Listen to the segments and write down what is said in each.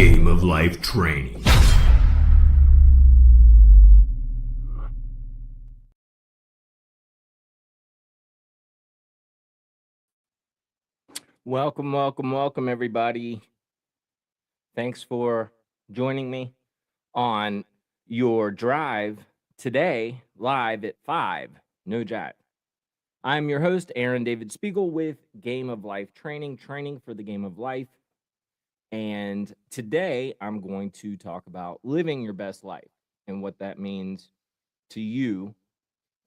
Game of Life Training. Welcome, everybody. Thanks for joining me on your drive today, live at 5. No jive. I'm your host, Aaron David Spiegel, with Game of Life Training, training for the game of life. And today I'm going to talk about living your best life and what that means to you.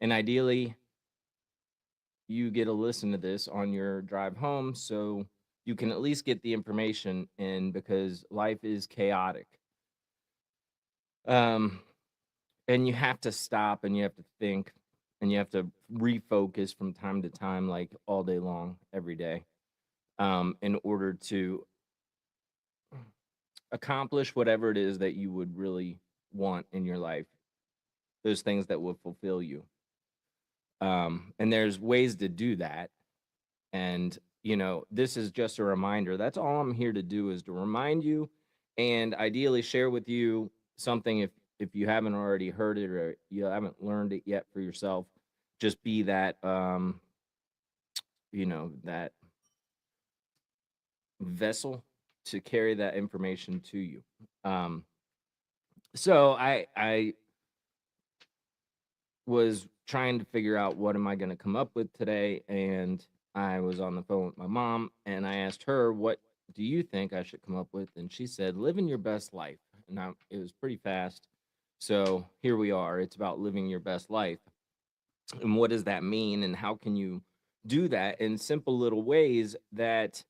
And ideally, you get to listen to this on your drive home so you can at least get the information in, because life is chaotic. And you have to stop and you have to think and you have to refocus from time to time, like all day long, every day, in order to accomplish whatever it is that you would really want in your life, those things that will fulfill you. And there's ways to do that. And, this is just a reminder. That's all I'm here to do, is to remind you and ideally share with you something, if you haven't already heard it or you haven't learned it yet for yourself. Just be that, that vessel to carry that information to you. So I was trying to figure out what am I going to come up with today, and I was on the phone with my mom and I asked her, what do you think I should come up with? And she said, living your best life. Now, it was pretty fast. So here we are. It's about living your best life. And what does that mean? And how can you do that in simple little ways that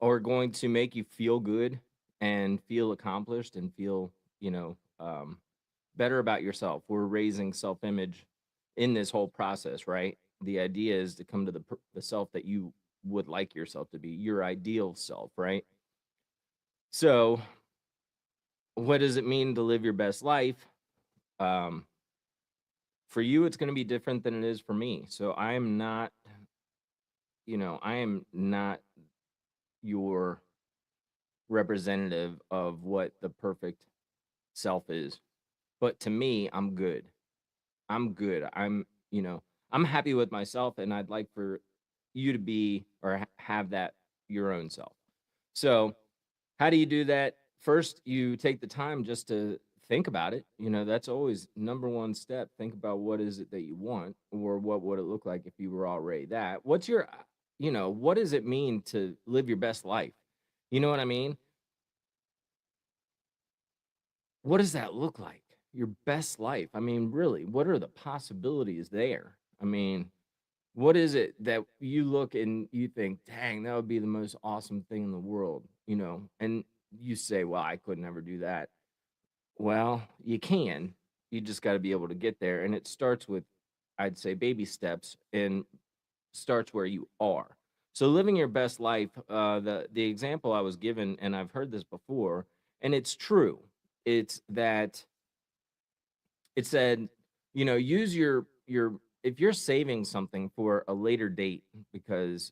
are going to make you feel good and feel accomplished and feel, better about yourself? We're raising self image in this whole process, right? The idea is to come to the self that you would like yourself to be, your ideal self, right? So, what does it mean to live your best life? Um, for you, it's going to be different than it is for me. So, I am not your representative of what the perfect self is. But to me, I'm good. I'm good. I'm happy with myself, and I'd like for you to be or have that your own self. So, how do you do that? First, you take the time just to think about it. That's always number one step. Think about what is it that you want, or what would it look like if you were already that. What does it mean to live your best life? You know what I mean? What does that look like? Your best life. I mean, really, what are the possibilities there? I mean, what is it that you look and you think, dang, that would be the most awesome thing in the world, And you say, well, I could never do that. Well, you can. You just got to be able to get there. And it starts with, I'd say, baby steps, and starts where you are. So living your best life, the example I was given, and I've heard this before, and it's true. It's that it said, use your if you're saving something for a later date because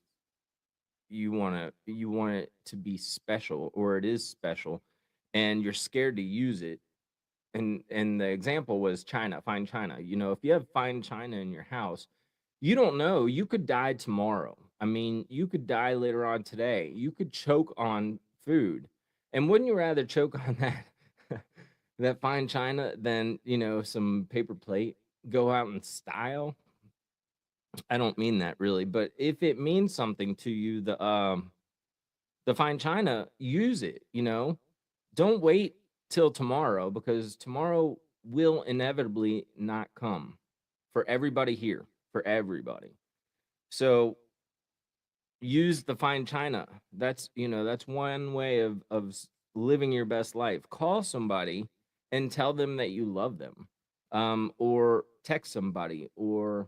you want it to be special, or it is special, and you're scared to use it. And the example was China, fine China. If you have fine China in your house, you don't know, you could die tomorrow. I mean, you could die later on today. You could choke on food. And wouldn't you rather choke on that that fine china than, some paper plate? Go out in style. I don't mean that really, but if it means something to you, the fine china, use it. Don't wait till tomorrow, because tomorrow will inevitably not come for everybody here, for everybody. So use the fine china. That's one way of living your best life. Call somebody and tell them that you love them, or text somebody, or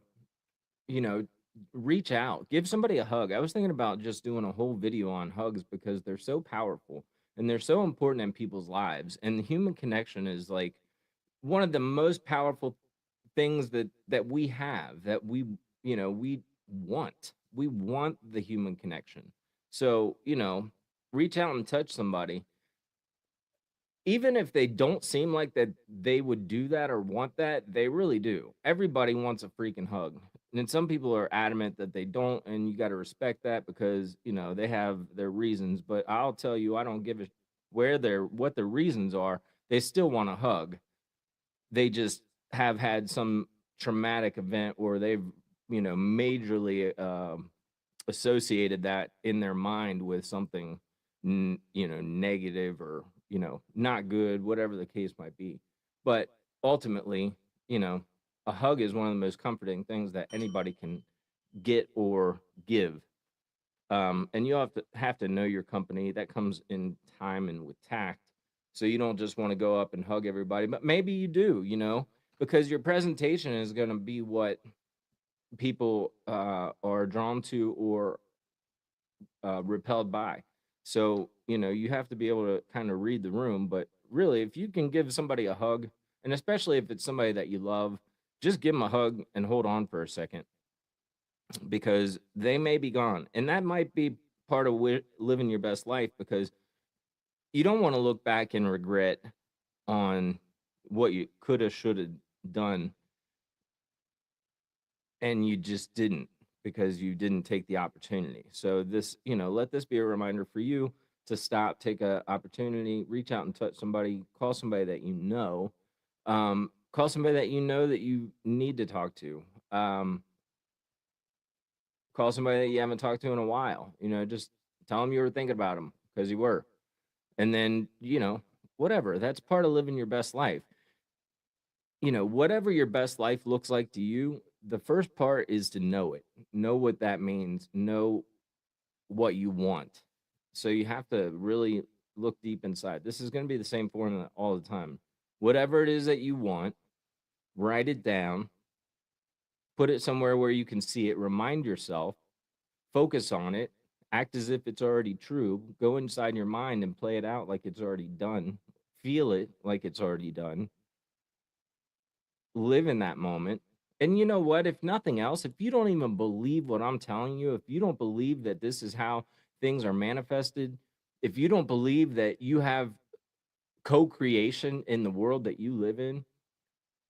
you know reach out, give somebody a hug. I was thinking about just doing a whole video on hugs, because they're so powerful and they're so important in people's lives, and the human connection is like one of the most powerful things that we have, that we want the human connection. So reach out and touch somebody. even if they don't seem like that they would do that or want that, they really do. Everybody wants a freaking hug. And some people are adamant that they don't, and you got to respect that because, they have their reasons. But I'll tell you, I don't give a where their what the reasons are. They still want a hug. They just have had some traumatic event or they've, majorly associated that in their mind with something negative or not good, whatever the case might be. But ultimately, you know a hug is one of the most comforting things that anybody can get or give. And you have to know your company. That comes in time and with tact. So you don't just want to go up and hug everybody, but maybe you do, because your presentation is going to be what people are drawn to or repelled by. So, you have to be able to kind of read the room. But really, if you can give somebody a hug, and especially if it's somebody that you love, just give them a hug and hold on for a second because they may be gone. And that might be part of living your best life because you don't want to look back and regret on what you could have, should have done and you just didn't because you didn't take the opportunity. So this, let this be a reminder for you to stop, take a opportunity, reach out and touch somebody, call somebody that call somebody that that you need to talk to. Call somebody that you haven't talked to in a while. Just tell them you were thinking about them because you were. And then, whatever. That's part of living your best life. Whatever your best life looks like to you, the first part is to know it. Know what that means. Know what you want. So you have to really look deep inside. This is going to be the same formula all the time. Whatever it is that you want, write it down, put it somewhere where you can see it, remind yourself, focus on it, act as if it's already true, go inside your mind and play it out like it's already done, feel it like it's already done, live in that moment. And you know what? If nothing else, if you don't even believe what I'm telling you, if you don't believe that this is how things are manifested, if you don't believe that you have co creation in the world that you live in,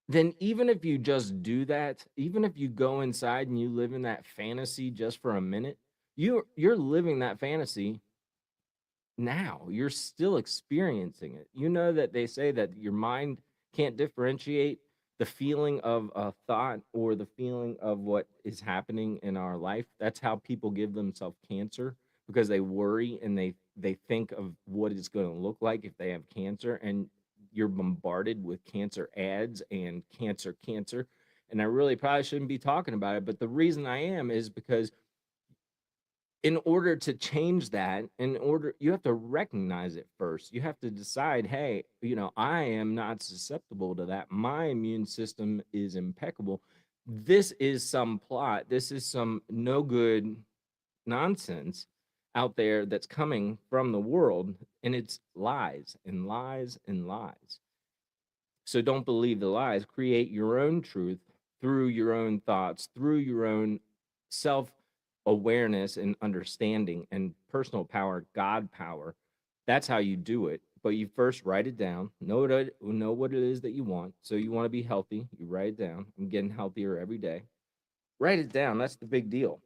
then even if you just do that, even if you go inside and you live in that fantasy just for a minute, you're living that fantasy now. You're still experiencing it. You know that they say that your mind can't differentiate the feeling of a thought or the feeling of what is happening in our life. That's how people give themselves cancer because they worry and they think of what it's going to look like if they have cancer, and you're bombarded with cancer ads and cancer. And I really probably shouldn't be talking about it, but the reason I am is because in order to change that, you have to recognize it first. You have to decide, hey, I am not susceptible to that. My immune system is impeccable. This is some plot. This is some no good nonsense out there that's coming from the world, and it's lies and lies and lies. So don't believe the lies. Create your own truth through your own thoughts, through your own self awareness and understanding and personal power, God power. That's how you do it. But you first write it down, know what it is that you want. So you want to be healthy, you write it down. I'm getting healthier every day. Write it down. That's the big deal.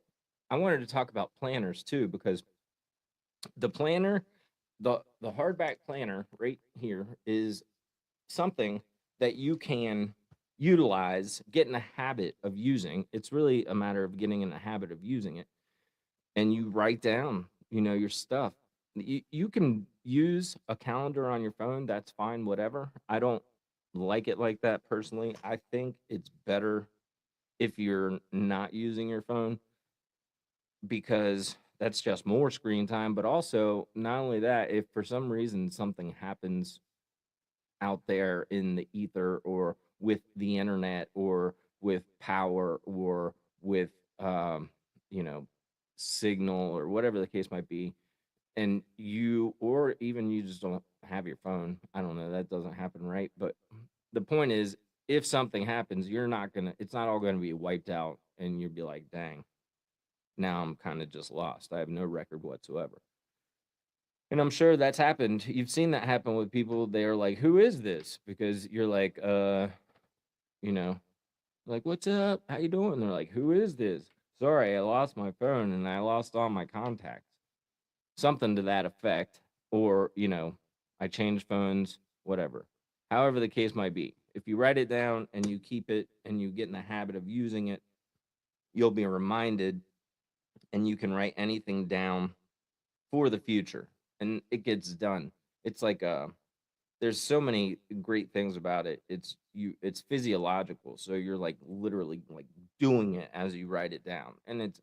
I wanted to talk about planners too, because the planner, the hardback planner right here is something that you can utilize, get in a habit of using. It's really a matter of getting in a habit of using it. And you write down, your stuff. You can use a calendar on your phone. That's fine, whatever. I don't like it like that personally. I think it's better if you're not using your phone because that's just more screen time. But also, not only that, if for some reason something happens out there in the ether or with the internet or with power or with you know signal or whatever the case might be, and you or even you just don't have your phone, I don't know, that doesn't happen, right? But the point is, if something happens, it's not all gonna be wiped out and you'll be like, dang, now I'm kind of just lost, I have no record whatsoever. And I'm sure that's happened. You've seen that happen with people. They are like, "Who is this?" Because you're like, you know, like, "What's up? How you doing?" They're like, "Who is this?" "Sorry, I lost my phone and I lost all my contacts." Something to that effect, or, I changed phones, whatever. However the case might be. If you write it down and you keep it and you get in the habit of using it, you'll be reminded, and you can write anything down for the future and it gets done. It's like there's so many great things about it. It's physiological. So you're like literally like doing it as you write it down. And it's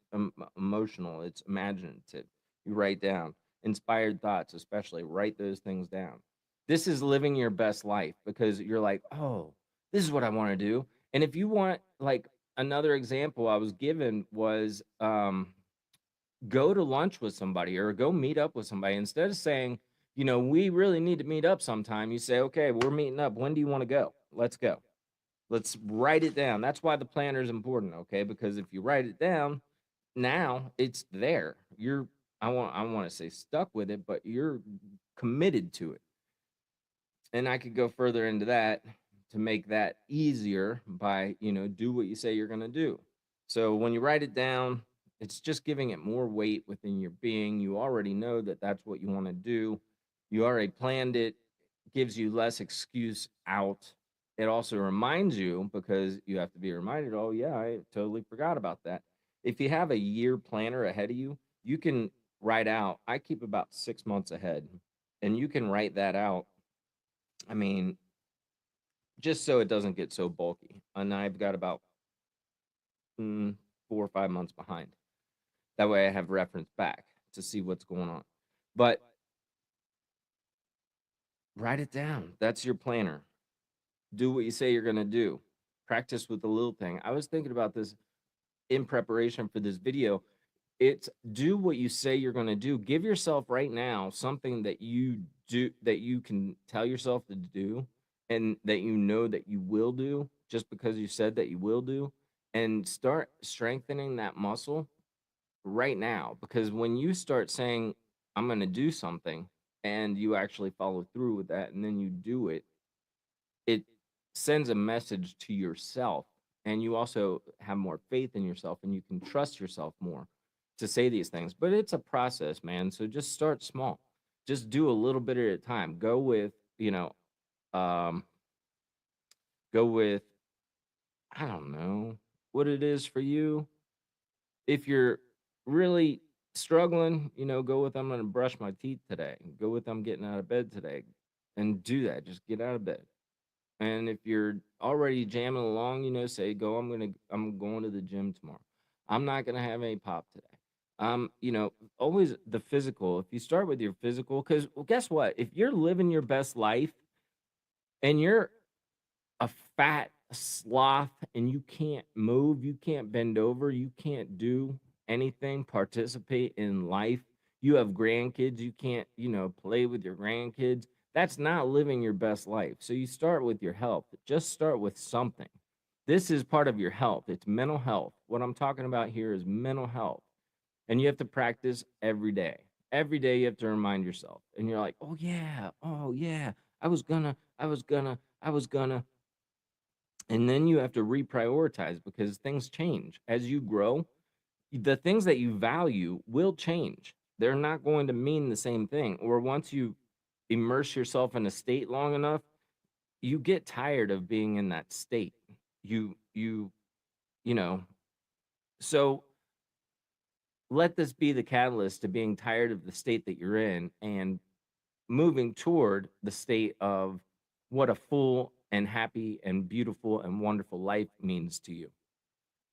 emotional, it's imaginative. You write down inspired thoughts, especially write those things down. This is living your best life because you're like, "Oh, this is what I want to do." And if you want, like, another example I was given was go to lunch with somebody or go meet up with somebody. Instead of saying, "We really need to meet up sometime," you say, "Okay, we're meeting up. When do you want to go? Let's go." Let's write it down. That's why the planner is important, okay? Because if you write it down, now it's there. I want to say stuck with it, but you're committed to it. And I could go further into that to make that easier by, do what you say you're going to do. So when you write it down, it's just giving it more weight within your being. You already know that that's what you want to do. You already planned it, gives you less excuse out. It also reminds you, because you have to be reminded, "Oh, yeah, I totally forgot about that." If you have a year planner ahead of you, you can write out, I keep about 6 months ahead, and you can write that out. I mean, just so it doesn't get so bulky. And I've got about 4 or 5 months behind. That way I have reference back to see what's going on. But write it down. That's your planner. Do what you say you're going to do. Practice with the little thing. I was thinking about this in preparation for this video. It's do what you say you're going to do. Give yourself right now something that you do, that you can tell yourself to do, and that that you will do just because you said that you will do, and start strengthening that muscle right now. Because when you start saying, "I'm going to do something," and you actually follow through with that and then you do it, it sends a message to yourself, and you also have more faith in yourself and you can trust yourself more to say these things. But it's a process, man. So just start small. Just do a little bit at a time. Um go with, I don't know what it is for you. If you're really struggling, go with, "I'm going to brush my teeth today." Go with, "I'm getting out of bed today." And do that. Just get out of bed. And if you're already jamming along, say, "Go, I'm going to the gym tomorrow. I'm not gonna have any pop today." Always the physical. If you start with your physical, because, well, guess what? If you're living your best life and you're a fat sloth and you can't move, you can't bend over, you can't do anything, participate in life, you have grandkids, you can't, play with your grandkids, that's not living your best life. So you start with your health. Just start with something. This is part of your health. It's mental health. What I'm talking about here is mental health. And you have to practice every day. Every day you have to remind yourself. And you're like, "Oh yeah, oh yeah. I was gonna. And then you have to reprioritize because things change. As you grow, the things that you value will change. They're not going to mean the same thing. Or once you immerse yourself in a state long enough, you get tired of being in that state. You you know, so let this be the catalyst to being tired of the state that you're in and moving toward the state of what a full and happy and beautiful and wonderful life means to you.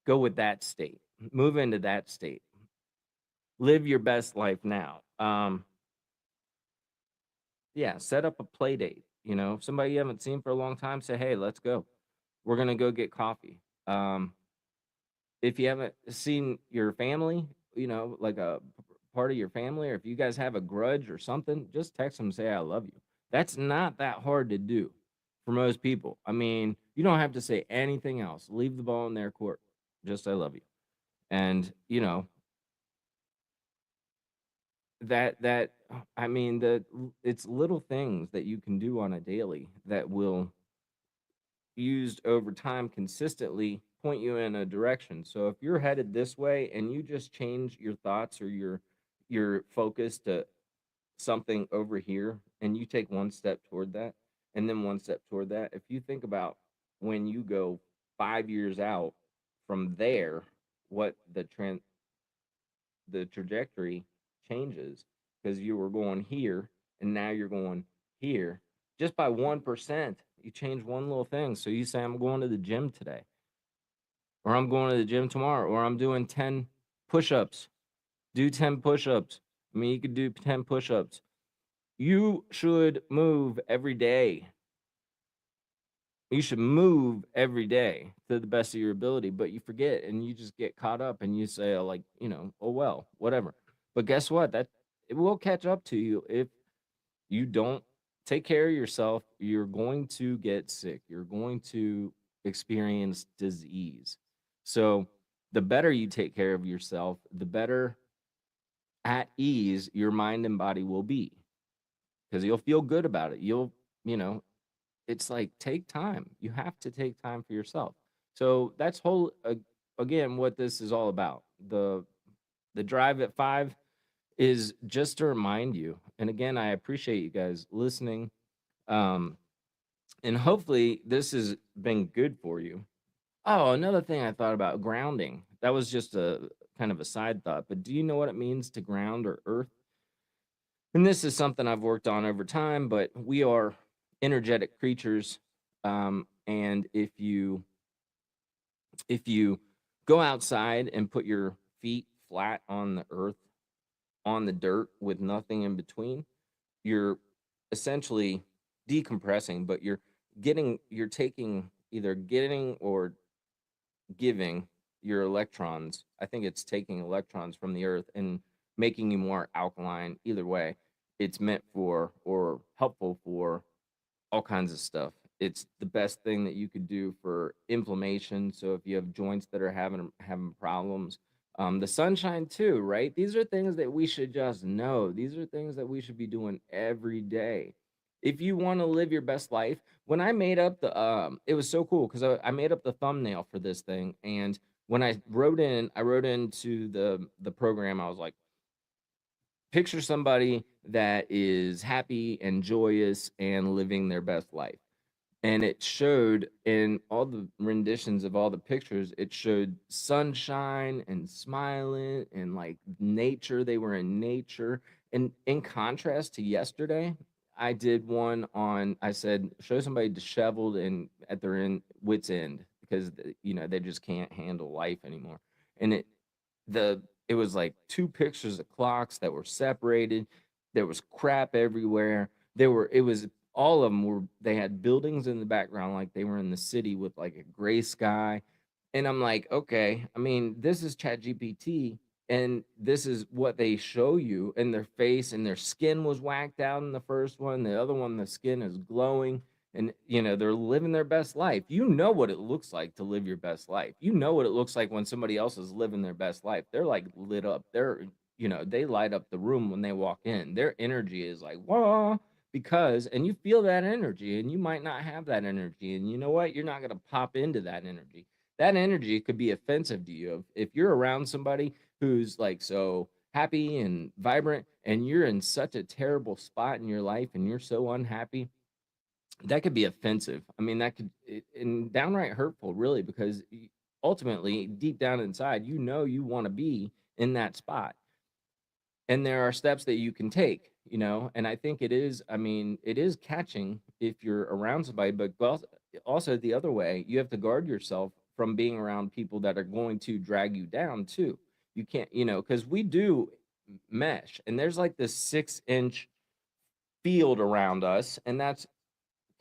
Go with that state. Move into that state. Live your best life now. Yeah, set up a play date. Somebody you haven't seen for a long time, say, "Hey, let's go. We're gonna go get coffee." If you haven't seen your family, like a part of your family, or if you guys have a grudge or something, just text them and say, "I love you." That's not that hard to do for most people. I mean, you don't have to say anything else. Leave the ball in their court. Just, "I love you." And, that I mean, it's little things that you can do on a daily that will, used over time consistently, point you in a direction. So if you're headed this way and you just change your thoughts or your focus to something over here, and you take one step toward that and then one step toward that, if you think about when you go 5 years out from there, what the trajectory changes, because you were going here and now you're going here just by 1%. You change one little thing. So you say, I'm going to the gym today, or I'm going to the gym tomorrow, or I'm doing 10 push ups. Do 10 push ups. I mean, you could do 10 push ups. You should move every day. You should move every day to the best of your ability, but you forget and you just get caught up and you say, oh, like, oh, well, whatever. But guess what? That it will catch up to you if you don't take care of yourself. You're going to get sick. You're going to experience disease. So the better you take care of yourself, the better at ease your mind and body will be, because you'll feel good about it. You know, it's like, take time. You have to take time for yourself. So that's again what this is all about. The drive at 5 is just to remind you. And again, I appreciate you guys listening. Um, and hopefully this has been good for you. Oh, another thing I thought about, grounding. That was just a kind of a side thought, but do you know what it means to ground or earth? And this is something I've worked on over time, but we are energetic creatures. And if you go outside and put your feet flat on the earth, on the dirt with nothing in between, you're essentially decompressing, but you're taking, either getting or giving your electrons. I think it's taking electrons from the earth and making you more alkaline. Either way, it's meant for or helpful for all kinds of stuff. It's the best thing that you could do for inflammation. So if you have joints that are having problems, the sunshine too, right? These are things that we should just know. These are things that we should be doing every day. If you want to live your best life, when I made up it was so cool because I made up the thumbnail for this thing, and when I wrote into the program, I was like, picture somebody that is happy and joyous and living their best life. And it showed in all the renditions of all the pictures, it showed sunshine and smiling and like nature. They were in nature. And in contrast to yesterday, I did one on, I said, show somebody disheveled and at their wits end, because they just can't handle life anymore. And it was like two pictures of clocks that were separated. There was crap everywhere. It was, all of them were, they had buildings in the background like they were in the city with like a gray sky. And I'm like, okay, I mean, this is Chat GPT, and this is what they show you in their face, and their skin was whacked out in the first one. The other one, the skin is glowing, and they're living their best life. You know what it looks like to live your best life. You know what it looks like when somebody else is living their best life. They're like lit up. They light up the room when they walk in. Their energy is like, whoa, because, and you feel that energy, and you might not have that energy. And you know what? You're not going to pop into that energy. That energy could be offensive to you. If you're around somebody who's like so happy and vibrant, and you're in such a terrible spot in your life and you're so unhappy, that could be offensive. I mean, and downright hurtful, really, because ultimately, deep down inside, you want to be in that spot. And there are steps that you can take, and I think I mean, it is catching if you're around somebody, but also the other way, you have to guard yourself from being around people that are going to drag you down too. You can't, because we do mesh, and there's like this 6-inch field around us, and that's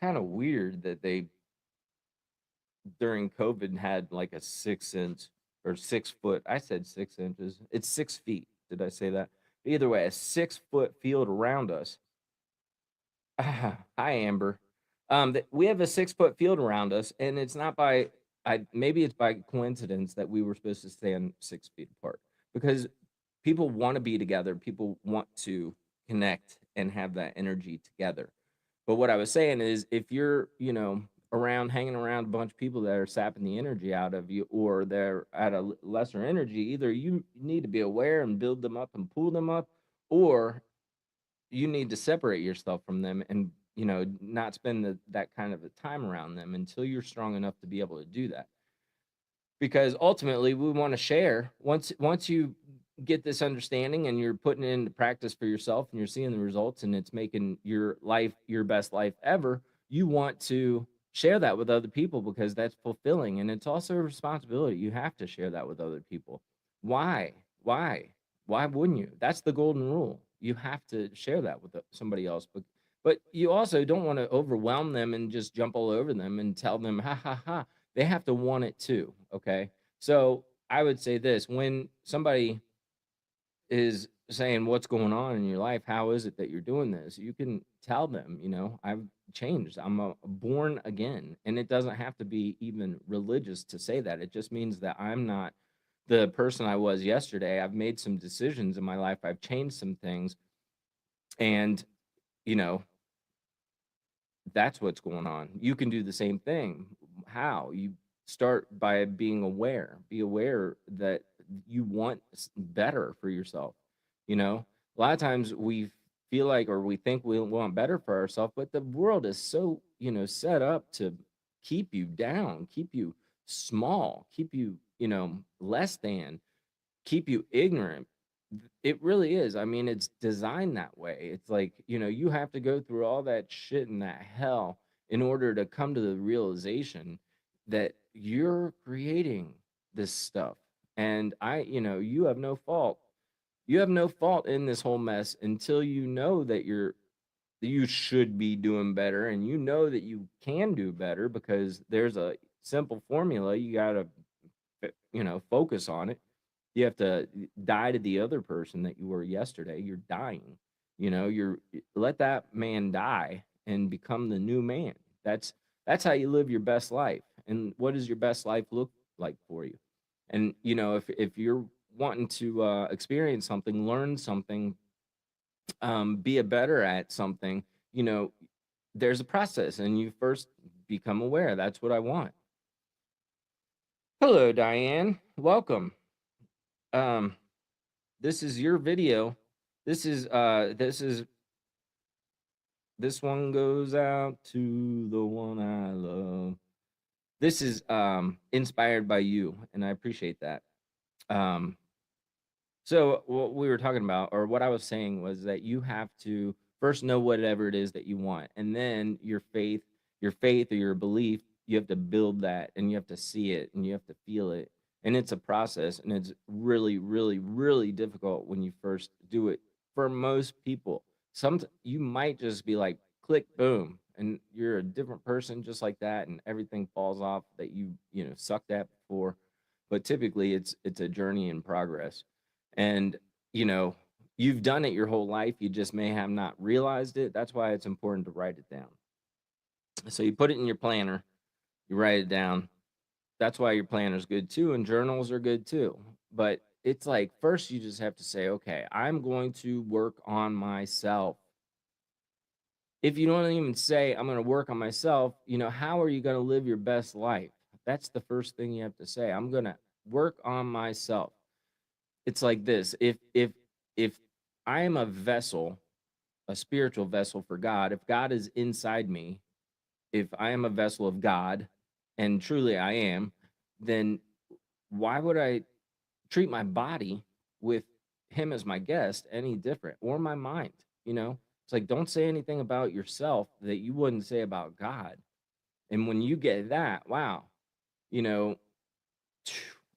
kind of weird that they during COVID had like a 6-inch or 6 foot. I said 6 inches. It's 6 feet. Did I say that? Either way, a 6-foot field around us. Hi, Amber. We have a 6-foot field around us, and it's not by maybe it's by coincidence that we were supposed to stand 6 feet apart, because people want to be together. People want to connect and have that energy together. But what I was saying is if you're, around hanging around a bunch of people that are sapping the energy out of you or they're at a lesser energy, either you need to be aware and build them up and pull them up, or you need to separate yourself from them and, not spend that kind of a time around them until you're strong enough to be able to do that. Because ultimately we want to share once you get this understanding and you're putting it into practice for yourself and you're seeing the results and it's making your life your best life ever, you want to share that with other people because that's fulfilling, and it's also a responsibility. You have to share that with other people. Why why why wouldn't you? That's the golden rule. You have to share that with somebody else, but you also don't want to overwhelm them and just jump all over them and tell them ha ha ha. They have to want it too. Okay. So I would say this: when somebody is saying what's going on in your life, how is it that you're doing this, you can tell them, I've changed, I'm born again. And it doesn't have to be even religious to say that. It just means that I'm not the person I was yesterday. I've made some decisions in my life, I've changed some things, and you know that's what's going on. You can do the same thing. How? You start by being aware. Be aware that you want better for yourself. A lot of times we feel like, or we think we want better for ourselves, but the world is so, set up to keep you down, keep you small, keep you, less than, keep you ignorant. It really is. I mean, it's designed that way. It's like, you have to go through all that shit and that hell in order to come to the realization that you're creating this stuff. And you have no fault. You have no fault in this whole mess until you know that you should be doing better, and you know that you can do better because there's a simple formula. You got to focus on it. You have to die to the other person that you were yesterday. You're dying. Let that man die and become the new man. That's how you live your best life. And what does your best life look like for you? And if you're wanting to experience something, learn something, be a better at something, there's a process, and you first become aware. That's what I want. Hello, Diane. Welcome. Um, this is your video. This one goes out to the one I love. This is inspired by you, and I appreciate that. So what we were talking about, or what I was saying, was that you have to first know whatever it is that you want, and then your faith or your belief, you have to build that, and you have to see it, and you have to feel it. And it's a process, and it's really, really, really difficult when you first do it. For most people, you might just be like, click, boom, and you're a different person just like that, and everything falls off that sucked at before. But typically, it's a journey in progress. And you know you've done it your whole life, you just may have not realized it. That's why it's important to write it down. So you put it in your planner, you write it down. That's why your planner's good too, and journals are good too. But it's like, first you just have to say, okay, I'm going to work on myself. If you don't even say I'm going to work on myself, how are you going to live your best life? That's the first thing you have to say. I'm going to work on myself. It's like this: if I am a vessel, a spiritual vessel for God, if God is inside me, if I am a vessel of God, and truly I am, then why would I treat my body with him as my guest any different, or my mind? It's like, don't say anything about yourself that you wouldn't say about God. And when you get that, wow, you know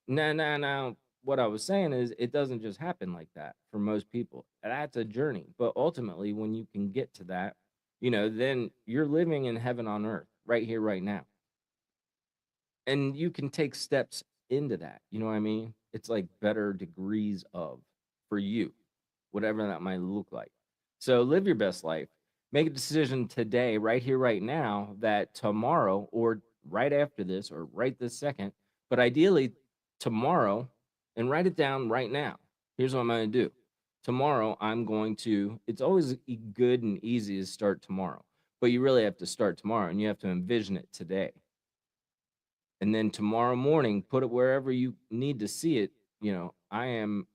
no, what I was saying is, it doesn't just happen like that for most people. That's a journey. But ultimately, when you can get to that, then you're living in heaven on earth right here, right now. And you can take steps into that. You know what I mean? It's like better degrees of, for you, whatever that might look like. So live your best life. Make a decision today, right here, right now, that tomorrow, or right after this, or right this second, but ideally tomorrow, and write it down right now. Here's what I'm going to do. Tomorrow, I'm going to, it's always good and easy to start tomorrow, but you really have to start tomorrow and you have to envision it today. And then tomorrow morning, put it wherever you need to see it. I am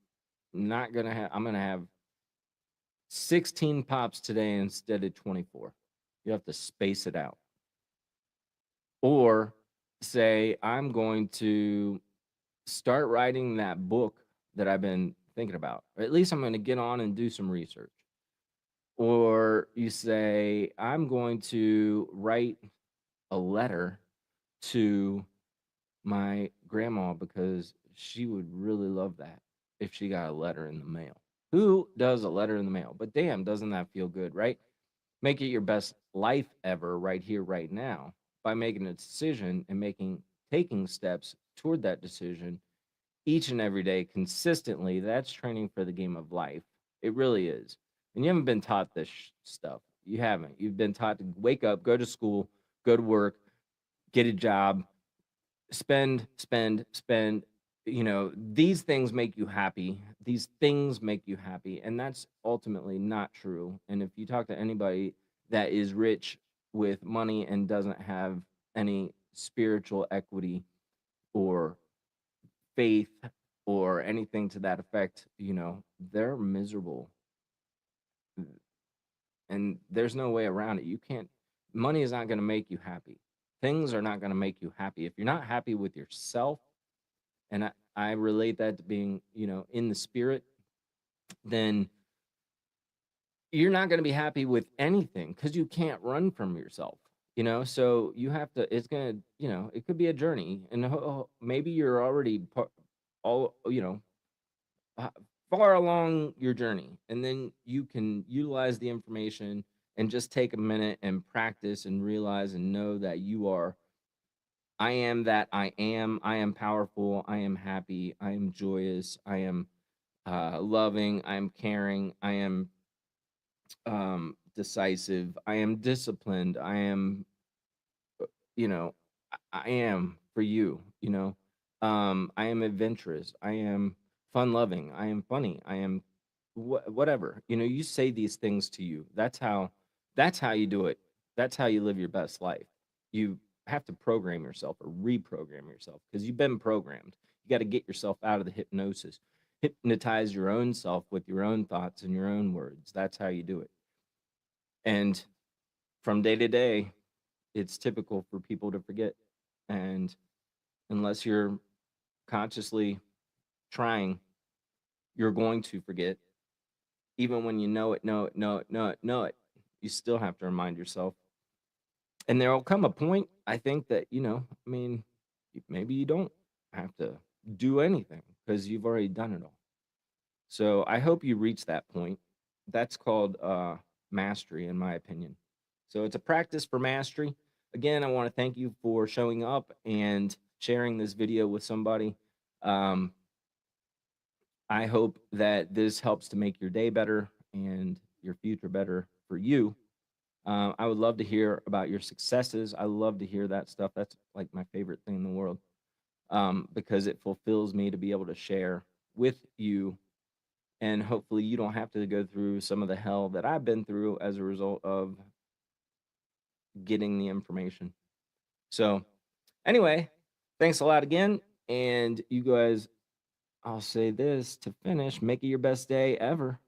not going to have, I'm going to have 16 pops today instead of 24. You have to space it out. Or say, I'm going to start writing that book that I've been thinking about. Or at least I'm going to get on and do some research. Or you say, I'm going to write a letter to my grandma because she would really love that if she got a letter in the mail. Who does a letter in the mail? But damn, doesn't that feel good, right? Make it your best life ever right here, right now, by making a decision and taking steps toward that decision each and every day consistently. That's training for the game of life. It really is. And you haven't been taught this stuff. You haven't. You've been taught to wake up, go to school, go to work, get a job, spend, spend, spend. These things make you happy. These things make you happy. And that's ultimately not true. And if you talk to anybody that is rich with money and doesn't have any spiritual equity or faith or anything to that effect, they're miserable. And there's no way around it. Money is not going to make you happy. Things are not going to make you happy. If you're not happy with yourself, and I relate that to being, in the spirit, then you're not going to be happy with anything because you can't run from yourself. So you have to, it's going to, it could be a journey, and maybe you're already all, uh, far along your journey, and then you can utilize the information and just take a minute and practice and realize and know that I am that I am. I am powerful. I am happy. I am joyous. I am loving. I am caring. I am decisive. I am disciplined. I am, you know, I am for you. I am adventurous. I am fun loving. I am funny. I am whatever. You say these things to you. That's how you do it. That's how you live your best life. You have to program yourself or reprogram yourself because you've been programmed. You got to get yourself out of the hypnosis. Hypnotize your own self with your own thoughts and your own words. That's how you do it. And from day to day, it's typical for people to forget. And unless you're consciously trying, you're going to forget. Even when you know it, know it, know it, know it, know it, you still have to remind yourself. And there will come a point, I think, that, maybe you don't have to do anything because you've already done it all. So I hope you reach that point. That's called mastery, in my opinion. So it's a practice for mastery. Again, I want to thank you for showing up and sharing this video with somebody. I hope that this helps to make your day better and your future better for you. I would love to hear about your successes. I love to hear that stuff. That's like my favorite thing in the world, because it fulfills me to be able to share with you. And hopefully you don't have to go through some of the hell that I've been through as a result of getting the information. So anyway, thanks a lot again. And you guys, I'll say this to finish, make it your best day ever.